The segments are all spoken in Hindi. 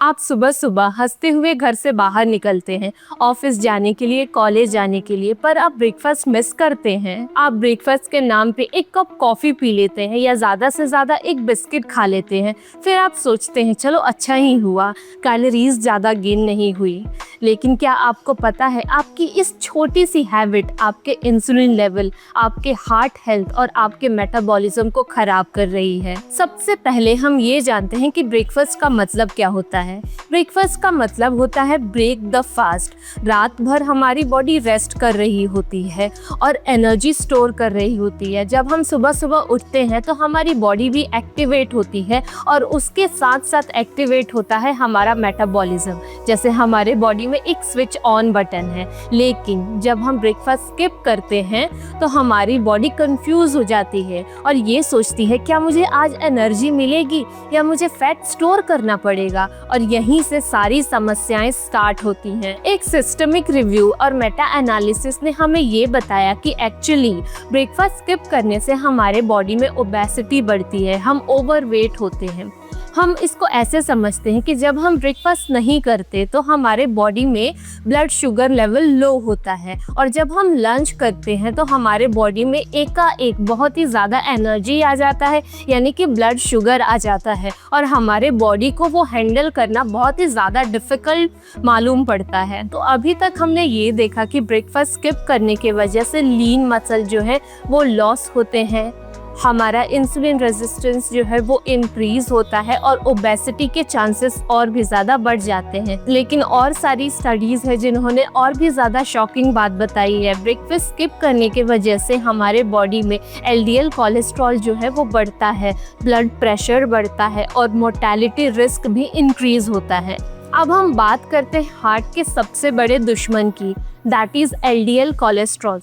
आप सुबह सुबह हंसते हुए घर से बाहर निकलते हैं ऑफिस जाने के लिए, कॉलेज जाने के लिए, पर आप ब्रेकफास्ट मिस करते हैं। आप ब्रेकफास्ट के नाम पे एक कप कॉफ़ी पी लेते हैं या ज़्यादा से ज़्यादा एक बिस्किट खा लेते हैं। फिर आप सोचते हैं चलो अच्छा ही हुआ, कैलोरीज ज़्यादा गेन नहीं हुई। लेकिन क्या आपको पता है आपकी इस छोटी सी हैबिट आपके इंसुलिन लेवल, आपके हार्ट हेल्थ और आपके मेटाबॉलिज्म को खराब कर रही है। सबसे पहले हम ये जानते हैं कि ब्रेकफास्ट का मतलब क्या होता है। ब्रेकफास्ट का मतलब होता है ब्रेक द फास्ट। रात भर हमारी बॉडी रेस्ट कर रही होती है और एनर्जी स्टोर कर रही होती है। जब हम सुबह सुबह उठते हैं तो हमारी बॉडी भी एक्टिवेट होती है और उसके साथ साथ एक्टिवेट होता है हमारा मेटाबॉलिज्म। जैसे हमारे बॉडी में एक स्विच ऑन बटन है, लेकिन जब हम ब्रेकफास्ट स्किप करते हैं तो हमारी बॉडी कंफ्यूज हो जाती है और ये सोचती है क्या मुझे आज एनर्जी मिलेगी या मुझे फैट स्टोर करना पड़ेगा, और यहीं से सारी समस्याएं स्टार्ट होती हैं। एक सिस्टमिक रिव्यू और मेटा एनालिसिस ने हमें ये बताया कि एक्चुअली ब्रेकफास्ट स्किप करने से हमारे बॉडी में ओबेसिटी बढ़ती है, हम ओवरवेट होते हैं। हम इसको ऐसे समझते हैं कि जब हम ब्रेकफास्ट नहीं करते तो हमारे बॉडी में ब्लड शुगर लेवल लो होता है, और जब हम लंच करते हैं तो हमारे बॉडी में एकाएक बहुत ही ज़्यादा एनर्जी आ जाता है, यानी कि ब्लड शुगर आ जाता है, और हमारे बॉडी को वो हैंडल करना बहुत ही ज़्यादा डिफ़िकल्ट मालूम पड़ता है। तो अभी तक हमने ये देखा कि ब्रेकफास्ट स्किप करने की वजह से लीन मसल जो है वो लॉस होते हैं, हमारा इंसुलिन रेजिस्टेंस जो है वो इंक्रीज होता है और ओबेसिटी के चांसेस और भी ज़्यादा बढ़ जाते हैं। लेकिन और सारी स्टडीज़ है जिन्होंने और भी ज़्यादा शॉकिंग बात बताई है। ब्रेकफास्ट स्किप करने की वजह से हमारे बॉडी में एलडीएल कोलेस्ट्रॉल जो है वो बढ़ता है, ब्लड प्रेशर बढ़ता है और मोर्टेलिटी रिस्क भी इंक्रीज होता है। अब हम बात करते हैं हार्ट के सबसे बड़े दुश्मन की, दैट इज़ एलडीएल कोलेस्ट्रॉल।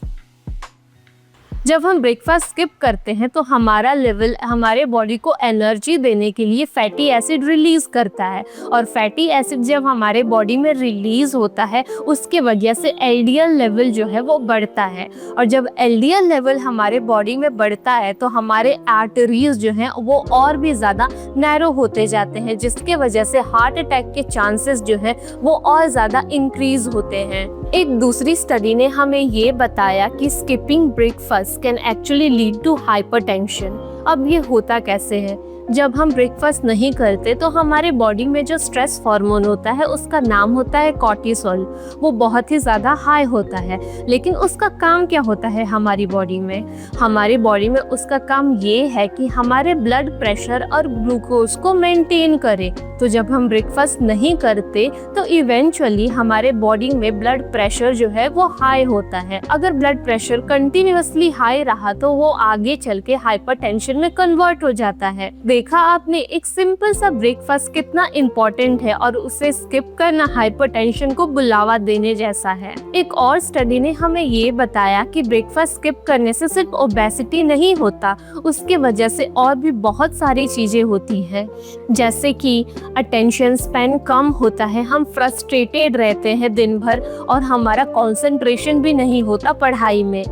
जब हम ब्रेकफास्ट स्किप करते हैं तो हमारा लेवल हमारे बॉडी को एनर्जी देने के लिए फैटी एसिड रिलीज़ करता है, और फैटी एसिड जब हमारे बॉडी में रिलीज़ होता है उसके वजह से एलडीएल लेवल जो है वो बढ़ता है, और जब एलडीएल लेवल हमारे बॉडी में बढ़ता है तो हमारे आर्टरीज जो हैं वो और भी ज़्यादा नैरो होते जाते हैं, जिसके वजह से हार्ट अटैक के चांसेस जो हैं वो और ज़्यादा इंक्रीज़ होते हैं। एक दूसरी स्टडी ने हमें ये बताया कि skipping breakfast can actually lead to hypertension. अब ये होता कैसे है? जब हम ब्रेकफास्ट नहीं करते तो हमारे बॉडी में जो स्ट्रेस हार्मोन होता है उसका नाम होता है कॉर्टिसोल। वो बहुत ही ज़्यादा हाई होता है, लेकिन उसका काम क्या होता है हमारी बॉडी में? हमारी बॉडी में उसका काम ये है कि हमारे ब्लड प्रेशर और ग्लूकोज को मेंटेन करे। तो जब हम ब्रेकफास्ट नहीं करते तो इवेंचुअली हमारे बॉडी में ब्लड प्रेशर जो है वो हाई होता है। अगर ब्लड प्रेशर कंटिन्यूअसली हाई रहा तो वो आगे चल के हाइपरटेंशन में कन्वर्ट हो जाता है। देखा आपने, एक सिंपल सा ब्रेकफास्ट कितना इम्पोर्टेंट है और उसे स्किप करना हाइपरटेंशन को बुलावा देने जैसा है। एक और स्टडी ने हमें ये बताया कि ब्रेकफास्ट स्किप करने से सिर्फ ओबेसिटी नहीं होता, उसके वजह से और भी बहुत सारी चीजें होती हैं, जैसे कि अटेंशन स्पैन कम होता है, हम फ्रस्ट्रेटेड रहते हैं दिन भर और हमारा कंसंट्रेशन भी नहीं होता पढ़ाई में,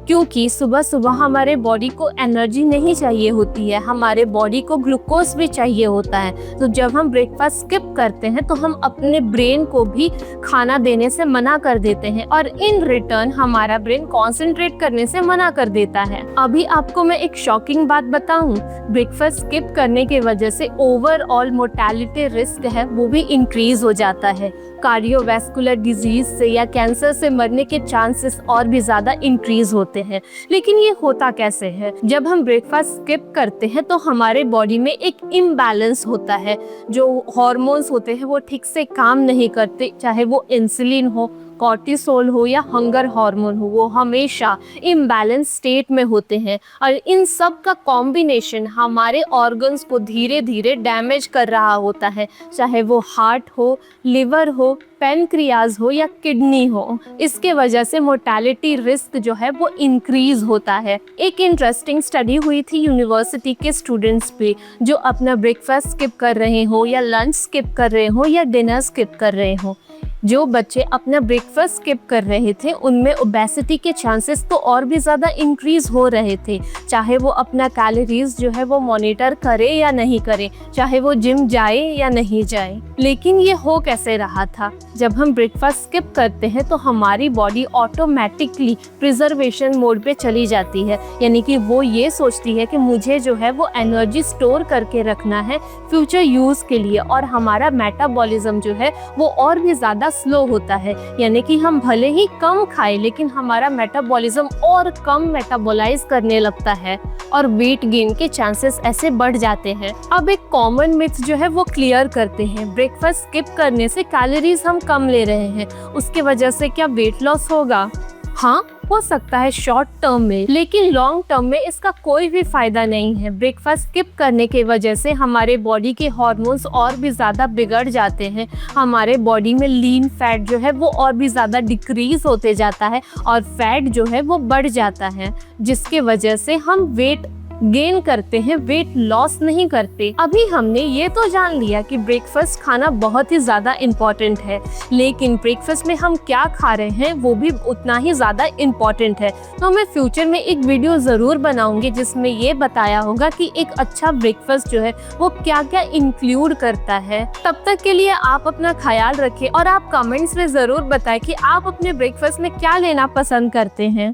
क्योंकि सुबह सुबह हमारे बॉडी को एनर्जी नहीं चाहिए होती है, हमारे बॉडी को ग्लूकोज भी चाहिए होता है। तो जब हम ब्रेकफास्ट स्किप करते हैं तो हम अपने ब्रेन को भी खाना देने से मना कर देते हैं, और इन रिटर्न हमारा ब्रेन कंसंट्रेट करने से मना कर देता है। अभी आपको मैं एक शॉकिंग बात बताऊं, ब्रेकफास्ट स्किप करने की वजह से ओवरऑल मोर्टेलिटी रिस्क है वो भी इंक्रीज हो जाता है। कार्डियोवैस्कुलर डिजीज से या कैंसर से मरने के चांसेस और भी ज़्यादा इंक्रीज होते हैं। लेकिन ये होता कैसे है? जब हम ब्रेकफास्ट स्किप करते हैं तो हमारे बॉडी में एक इम्बैलेंस होता है, जो हार्मोन्स होते हैं वो ठीक से काम नहीं करते, चाहे वो इंसुलिन हो, कॉर्टिसोल हो या हंगर हार्मोन हो, वो हमेशा इम्बैलेंस स्टेट में होते हैं, और इन सब का कॉम्बिनेशन हमारे ऑर्गन्स को धीरे धीरे डैमेज कर रहा होता है, चाहे वो हार्ट हो, लिवर हो, पैनक्रियाज हो या किडनी हो। इसके वजह से मोर्टेलिटी रिस्क जो है वो इंक्रीज होता है। एक इंटरेस्टिंग स्टडी हुई थी यूनिवर्सिटी के स्टूडेंट्स पे, जो अपना ब्रेकफास्ट स्किप कर रहे हो या लंच स्किप कर रहे हो या डिनर स्किप कर रहे हो। जो बच्चे अपना ब्रेकफास्ट स्किप कर रहे थे उनमें ओबेसिटी के चांसेस तो और भी ज़्यादा इंक्रीज हो रहे थे, चाहे वो अपना कैलोरीज जो है वो मॉनिटर करे या नहीं करे, चाहे वो जिम जाए या नहीं जाए। लेकिन ये हो कैसे रहा था? जब हम ब्रेकफास्ट स्किप करते हैं तो हमारी बॉडी ऑटोमेटिकली प्रिजर्वेशन मोड पे चली जाती है, यानी कि वो ये सोचती है कि मुझे जो है वो एनर्जी स्टोर करके रखना है फ्यूचर यूज़ के लिए, और हमारा मेटाबॉलिज्म जो है वो और भी ज़्यादा स्लो होता है, यानी कि हम भले ही कम खाएं लेकिन हमारा मेटाबॉलिज्म और कम मेटाबोलाइज करने लगता है और वेट गेन के चांसेस ऐसे बढ़ जाते हैं। अब एक कॉमन मिथ जो है वो क्लियर करते हैं, ब्रेकफास्ट स्किप करने से कैलोरीज हम कम ले रहे हैं, उसके वजह से क्या वेट लॉस होगा? हाँ, हो सकता है शॉर्ट टर्म में, लेकिन लॉन्ग टर्म में इसका कोई भी फायदा नहीं है। ब्रेकफास्ट स्किप करने की वजह से हमारे बॉडी के हार्मोन्स और भी ज़्यादा बिगड़ जाते हैं, हमारे बॉडी में लीन फैट जो है वो और भी ज़्यादा डिक्रीज होते जाता है और फैट जो है वो बढ़ जाता है, जिसके वजह से हम वेट गेन करते हैं, वेट लॉस नहीं करते। अभी हमने ये तो जान लिया कि ब्रेकफास्ट खाना बहुत ही ज़्यादा इम्पॉर्टेंट है, लेकिन ब्रेकफास्ट में हम क्या खा रहे हैं वो भी उतना ही ज़्यादा इम्पॉर्टेंट है। तो मैं फ्यूचर में एक वीडियो ज़रूर बनाऊंगी जिसमें ये बताया होगा कि एक अच्छा ब्रेकफास्ट जो है वो क्या क्या इंक्लूड करता है। तब तक के लिए आप अपना ख्याल रखें और आप कमेंट्स में ज़रूर बताएं कि आप अपने ब्रेकफास्ट में क्या लेना पसंद करते हैं।